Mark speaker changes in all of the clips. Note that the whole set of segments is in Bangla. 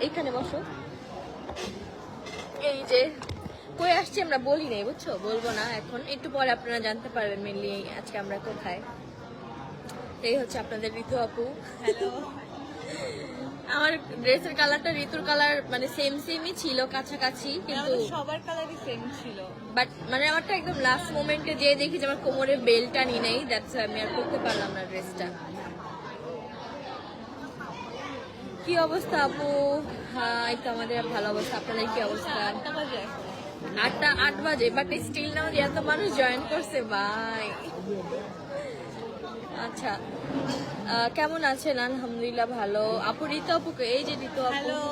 Speaker 1: এইখানে বসো। এই যে কই আসছি আমরা বলি নাই, বুঝছো? বলবো না এখন, একটু পরে আপনারা জানতে পারবেন মেনলি আজকে আমরা কোথায়। এই হচ্ছে আপনাদের ঋতু আপু।
Speaker 2: হ্যালো।
Speaker 1: আমার ড্রেসের কালারটা ঋতুর কালার মানে সেমই ছিল, কাছাকাছি, কিন্তু
Speaker 2: সবার কালারই সেম ছিল,
Speaker 1: বাট মানে আমারটা একদম লাস্ট মোমেন্টে যে দেখি যে আমার কোমরে বেল্টটা নি নেই, দ্যাটস আমি আর করতে পারলাম না ড্রেসটা। কি অবস্থা আপু? হ্যাঁ, এই তো আমাদের ভালো অবস্থা। আপনাদের কি অবস্থা?
Speaker 2: 8টা বাজে এখন।
Speaker 1: 8 বাজে, বাট স্টিল নাও যে এত মানুষ জয়েন করছে ভাই। আচ্ছা, কেমন আছেন? আলহামদুলিল্লাহ ভালো। আপু ঋতু আপুকে, এই যে ঋতু আপু,
Speaker 2: হ্যালো।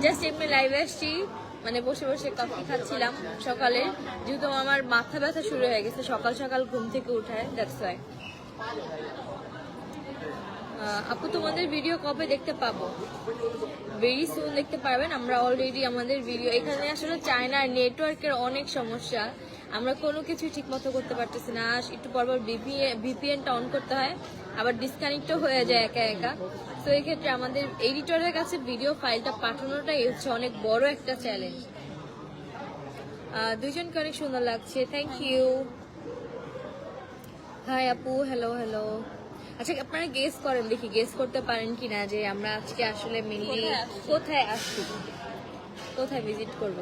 Speaker 1: জাস্ট এমনি লাইভে আসছি, মানে বসে বসে কফি খাচ্ছিলাম সকালে, যেহেতু আমার মাথা ব্যথা শুরু হয়ে গেছে সকাল সকাল ঘুম থেকে উঠায়, দ্যাটস ওয়াই। আপু তোমাদের ভিডিও কবে দেখতে পাবো? ভেরি সুন দেখতে পারবেন। আমরা অলরেডি আমাদের ভিডিও, এখানে আসলে চায়নার নেটওয়ার্কের অনেক সমস্যা, আমরা কোনো কিছু ঠিক মতো করতে পারতেছি না। একটু পরপর ভিপিএনটা অন করতে হয়, আবার ডিসকানেক্টও হয়ে যায় একা একা। তো এই ক্ষেত্রে আমাদের এডিটরের কাছে ভিডিও ফাইলটা পাঠানোটাই হচ্ছে অনেক বড় একটা চ্যালেঞ্জ। দুইজনকে অনেক সুন্দর লাগছে, থ্যাংক ইউ। হাই আপু, হ্যালো হ্যালো। আচ্ছা, আপনারা গেস করেন, দেখি গেস করতে পারেন কিনা যে আমরা আজকে আসলে মেনলি কোথায় আসছি, কোথায় ভিজিট করব।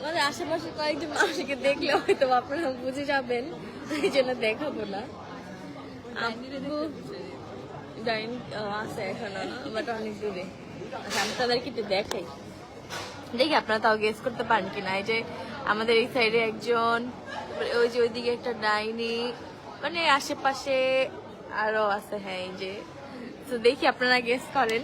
Speaker 1: আমাদের আশেপাশে কয়েকজন মানুষকে দেখলে হয়তো আপনারা বুঝে যাবেন, এই জন্য দেখাবো না। ডাইন আছে এখনো, বাট অনেক দূরে। আচ্ছা, আমি তাদেরকে একটু দেখাই, দেখি আপনারা তাও গেস করতে পারেন কিনা। এই যে আমাদের এই সাইডে একজন, ওই যে ওইদিকে একটা ডাইনি, মানে আশেপাশে আরো আছে। হ্যাঁ, এই যে, তো দেখি আপনারা গেস করেন।